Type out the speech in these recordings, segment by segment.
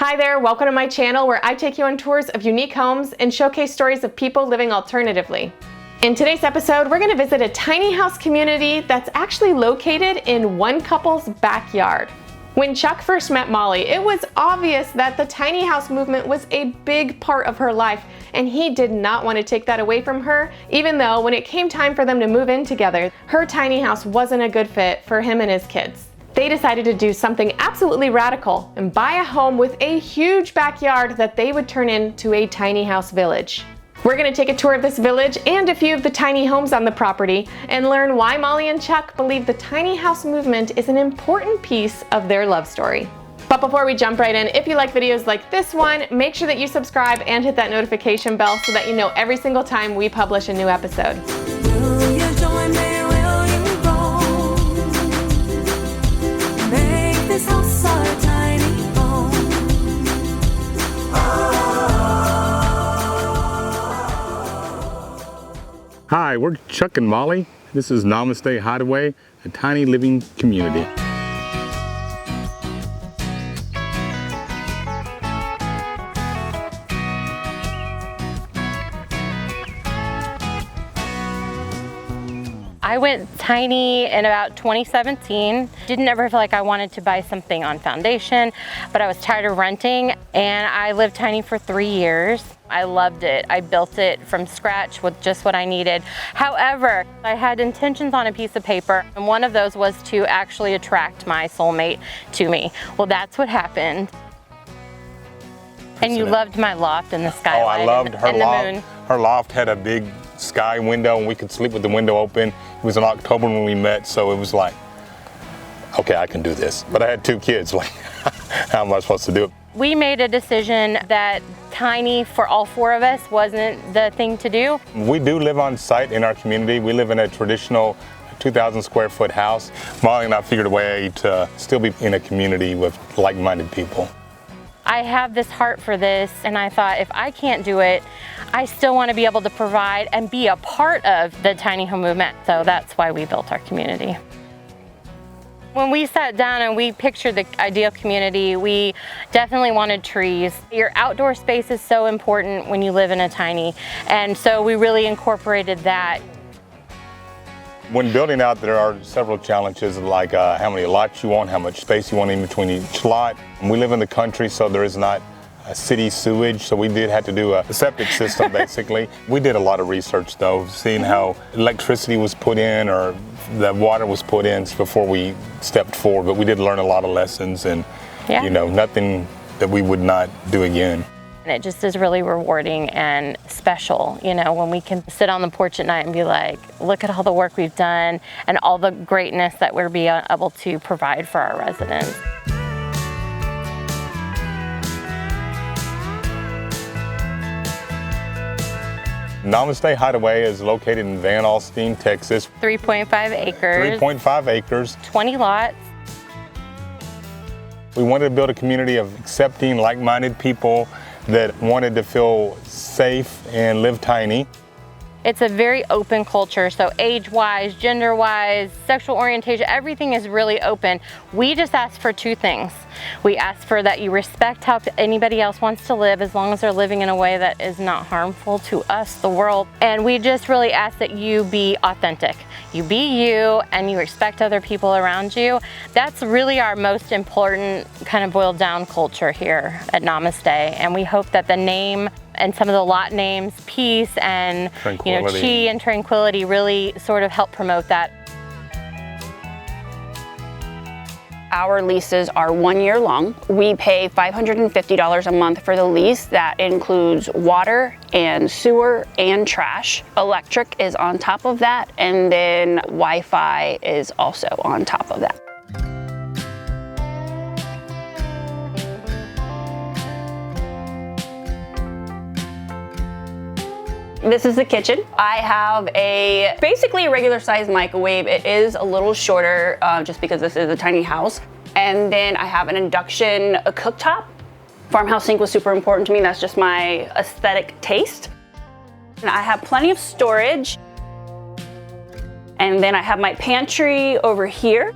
Hi there, welcome to my channel where I take you on tours of unique homes and showcase stories of people living alternatively. In today's episode, we're going to visit a tiny house community that's actually located in one couple's backyard. When Chuck first met Molly, it was obvious that the tiny house movement was a big part of her life, and he did not want to take that away from her, even though when it came time for them to move in together, her tiny house wasn't a good fit for him and his kids. They decided to do something absolutely radical and buy a home with a huge backyard that they would turn into a tiny house village. We're going to take a tour of this village and a few of the tiny homes on the property and learn why Molly and Chuck believe the tiny house movement is an important piece of their love story. But before we jump right in, if you like videos like this one, make sure that you subscribe and hit that notification bell so that you know every single time we publish a new episode. Will you join me? Will you roll? Make this house our tiny home. Hi, we're Chuck and Molly. This is Namastay, Hideaway, a tiny living community. I went tiny in about 2017. Didn't ever feel like I wanted to buy something on foundation, but I was tired of renting, and I lived tiny for 3 years. I loved it. I built it from scratch with just what I needed. However, I had intentions on a piece of paper, and one of those was to actually attract my soulmate to me. Well, that's what happened. And you loved my loft and the skylight. Oh, I loved her and loft. the moon. Her loft had a big sky window and we could sleep with the window open. It was in October when we met, so it was like, okay, I can do this. But I had 2 kids, like, how am I supposed to do it? We made a decision that tiny for all 4 of us wasn't the thing to do. We do live on site in our community. We live in a traditional 2,000 square foot house. Molly and I figured a way to still be in a community with like-minded people. I have this heart for this, and I thought if I can't do it, I still want to be able to provide and be a part of the tiny home movement. So that's why we built our community. When we sat down and we pictured the ideal community, we definitely wanted trees. Your outdoor space is so important when you live in a tiny, and so we really incorporated that. When building out, there are several challenges like how many lots you want, how much space you want in between each lot. We live in the country, so there is not a city sewage, so we did have to do a septic system basically. We did a lot of research though, seeing how electricity was put in or the water was put in before we stepped forward, but we did learn a lot of lessons and you know, nothing that we would not do again. And it just is really rewarding and special, you know, when we can sit on the porch at night and be like, look at all the work we've done and all the greatness that we're being able to provide for our residents. Namastay Hideaway is located in Van Alstyne, Texas. 3.5 acres. 3.5 acres. 20 lots. We wanted to build a community of accepting, like-minded people that wanted to feel safe and live tiny. It's a very open culture, so age-wise, gender-wise, sexual orientation, everything is really open. We just ask for 2 things. We ask for that you respect how anybody else wants to live as long as they're living in a way that is not harmful to us, the world. And we just really ask that you be authentic. You be you and you respect other people around you. That's really our most important kind of boiled down culture here at Namastay. And we hope that the name and some of the lot names, peace and chi and tranquility, really sort of help promote that. Our leases are 1 year long. We pay $550 a month for the lease. That includes water and sewer and trash. Electric is on top of that, and then Wi-Fi is also on top of that. This is the kitchen. I have basically a regular sized microwave. It is a little shorter just because this is a tiny house. And then I have an induction cooktop. Farmhouse sink was super important to me. That's just my aesthetic taste. And I have plenty of storage. And then I have my pantry over here.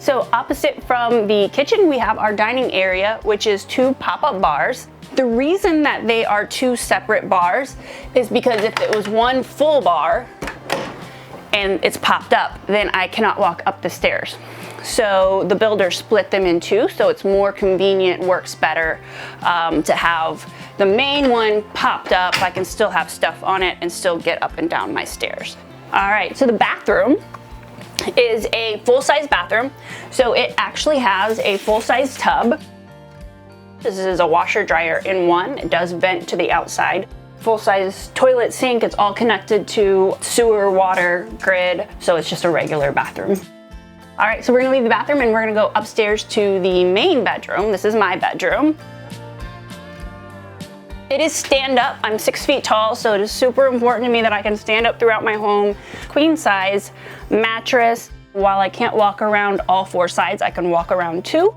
So opposite from the kitchen, we have our dining area, which is 2 pop-up bars. The reason that they are 2 separate bars is because if it was one full bar and it's popped up, then I cannot walk up the stairs. So the builder split them in 2, so it's more convenient, works better to have the main one popped up. I can still have stuff on it and still get up and down my stairs. All right, so the bathroom is a full-size bathroom. So it actually has a full-size tub. This is a washer dryer in one. It does vent to the outside. Full-size toilet sink. It's all connected to sewer water grid. So it's just a regular bathroom. All right, so we're gonna leave the bathroom and we're gonna go upstairs to the main bedroom. This is my bedroom. It is stand up. I'm 6 feet tall, so it is super important to me that I can stand up throughout my home. Queen size mattress. While I can't walk around all 4 sides, I can walk around 2.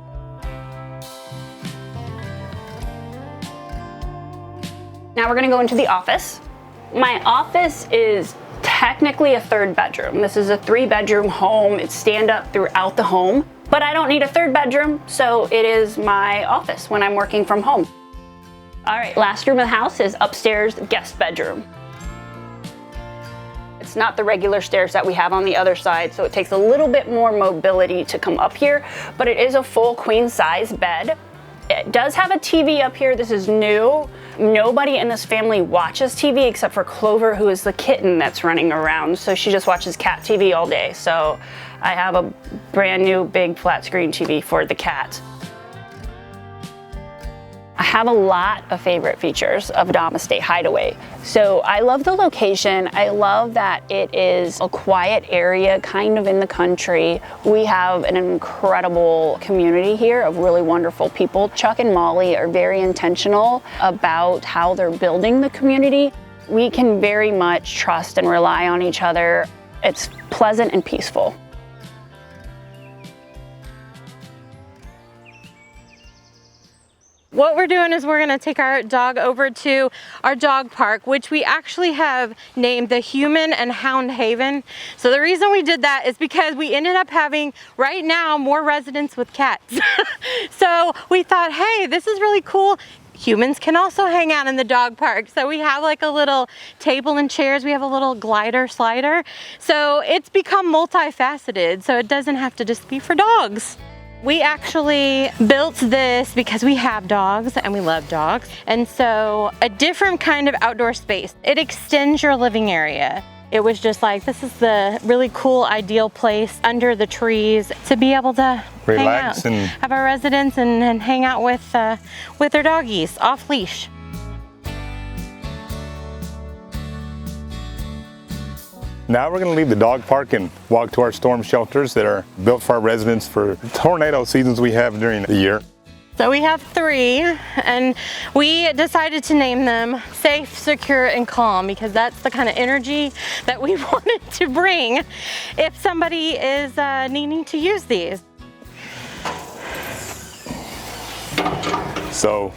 Now we're gonna go into the office. My office is technically a 3rd bedroom. This is a 3-bedroom home. It's stand up throughout the home, but I don't need a 3rd bedroom, so it is my office when I'm working from home. All right, last room of the house is upstairs, guest bedroom. It's not the regular stairs that we have on the other side, so it takes a little bit more mobility to come up here, but it is a full queen size bed. It does have a TV up here. This is new. Nobody in this family watches TV except for Clover, who is the kitten that's running around. So she just watches cat TV all day. So I have a brand new big flat screen TV for the cat. I have a lot of favorite features of Namastay Hideaway. So I love the location. I love that it is a quiet area, kind of in the country. We have an incredible community here of really wonderful people. Chuck and Molly are very intentional about how they're building the community. We can very much trust and rely on each other. It's pleasant and peaceful. What we're doing is we're gonna take our dog over to our dog park, which we actually have named the Human and Hound Haven. So the reason we did that is because we ended up having, right now, more residents with cats. So we thought, hey, this is really cool. Humans can also hang out in the dog park. So we have like a little table and chairs. We have a little glider slider. So it's become multifaceted. So it doesn't have to just be for dogs. We actually built this because we have dogs and we love dogs. And so a different kind of outdoor space. It extends your living area. It was just like, this is the really cool, ideal place under the trees to be able to Relax hang out, and have our residents and hang out with their doggies off leash. Now we're going to leave the dog park and walk to our storm shelters that are built for our residents for tornado seasons we have during the year. So we have 3, and we decided to name them Safe, Secure, and Calm because that's the kind of energy that we wanted to bring if somebody is needing to use these. So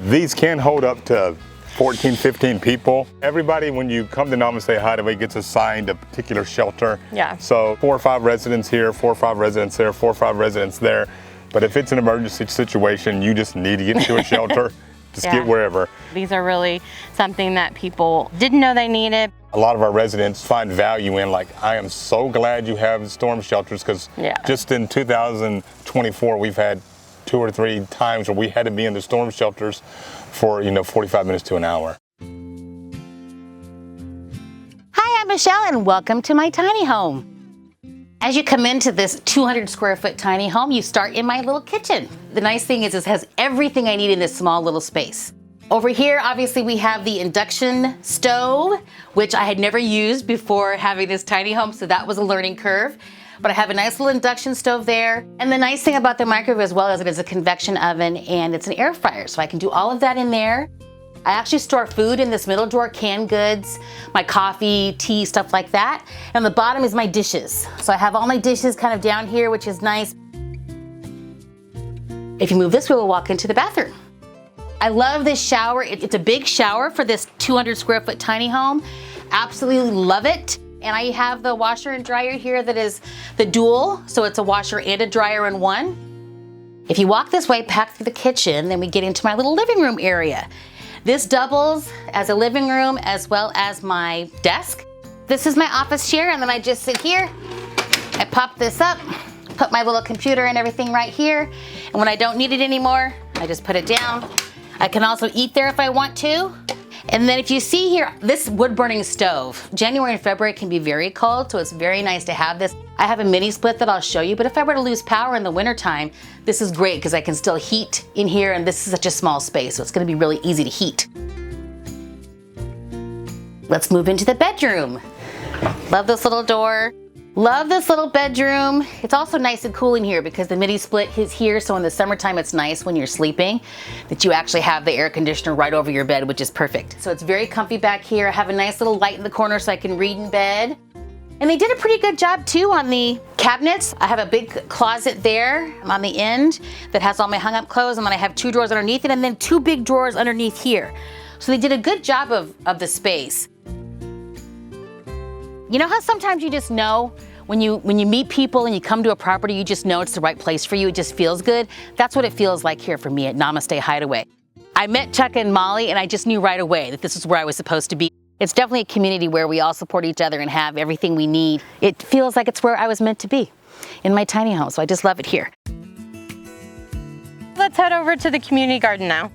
these can hold up to 14, 15 people. Everybody, when you come to Namastay Hideaway, gets assigned a particular shelter. Yeah. So 4 or 5 residents here, 4 or 5 residents there, 4 or 5 residents there. But if it's an emergency situation, you just need to get to a shelter, just get wherever. These are really something that people didn't know they needed. A lot of our residents find value in, like, I am so glad you have storm shelters, because just in 2024, we've had 2 or 3 times where we had to be in the storm shelters for 45 minutes to an hour. Hi, I'm Michelle and welcome to my tiny home. As you come into this 200 square foot tiny home, you start in my little kitchen. The nice thing is it has everything I need in this small little space. Over here, obviously we have the induction stove, which I had never used before having this tiny home, so that was a learning curve. But I have a nice little induction stove there. And the nice thing about the microwave as well is it is a convection oven and it's an air fryer, so I can do all of that in there. I actually store food in this middle drawer, canned goods, my coffee, tea, stuff like that. And the bottom is my dishes. So I have all my dishes kind of down here, which is nice. If you move this way, we'll walk into the bathroom. I love this shower. It's a big shower for this 200 square foot tiny home. Absolutely love it. And I have the washer and dryer here that is the dual, so it's a washer and a dryer in one. If you walk this way, back through the kitchen, then we get into my little living room area. This doubles as a living room as well as my desk. This is my office chair, and then I just sit here. I pop this up, put my little computer and everything right here. And when I don't need it anymore, I just put it down. I can also eat there if I want to. And then if you see here, this wood burning stove, January and February can be very cold, so it's very nice to have this. I have a mini split that I'll show you, but if I were to lose power in the wintertime, this is great because I can still heat in here, and this is such a small space, so it's gonna be really easy to heat. Let's move into the bedroom. Love this little door. Love this little bedroom. It's also nice and cool in here because the mini split is here, so in the summertime it's nice when you're sleeping that you actually have the air conditioner right over your bed, which is perfect. So it's very comfy back here. I have a nice little light in the corner so I can read in bed. And they did a pretty good job too on the cabinets. I have a big closet there on the end that has all my hung up clothes, and then I have 2 drawers underneath it and then 2 big drawers underneath here. So they did a good job of the space. You know how sometimes you just know when you meet people and you come to a property, you just know it's the right place for you, it just feels good? That's what it feels like here for me at Namastay Hideaway. I met Chuck and Molly and I just knew right away that this is where I was supposed to be. It's definitely a community where we all support each other and have everything we need. It feels like it's where I was meant to be, in my tiny home, so I just love it here. Let's head over to the community garden now.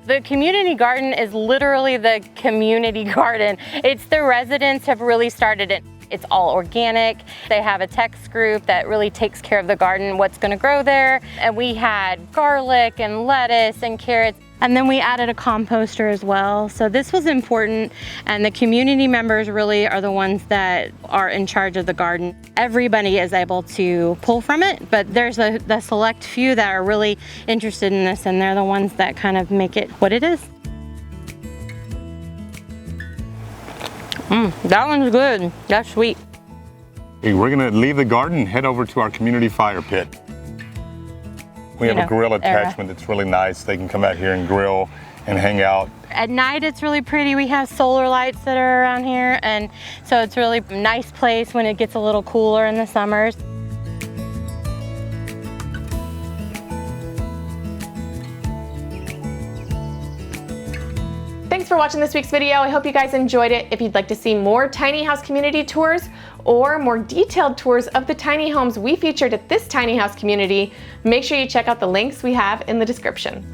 The community garden is literally the community garden. It's the residents have really started it. It's all organic. They have a text group that really takes care of the garden, what's gonna grow there. And we had garlic and lettuce and carrots. And then we added a composter as well. So this was important, and the community members really are the ones that are in charge of the garden. Everybody is able to pull from it, but there's the select few that are really interested in this, and they're the ones that kind of make it what it is. That one's good. That's sweet. Hey, we're gonna leave the garden and head over to our community fire pit. We have a grill attachment that's really nice. They can come out here and grill and hang out. At night it's really pretty. We have solar lights that are around here, and so it's really a nice place when it gets a little cooler in the summers. Thanks for watching this week's video. I hope you guys enjoyed it. If you'd like to see more tiny house community tours or more detailed tours of the tiny homes we featured at this tiny house community, make sure you check out the links we have in the description.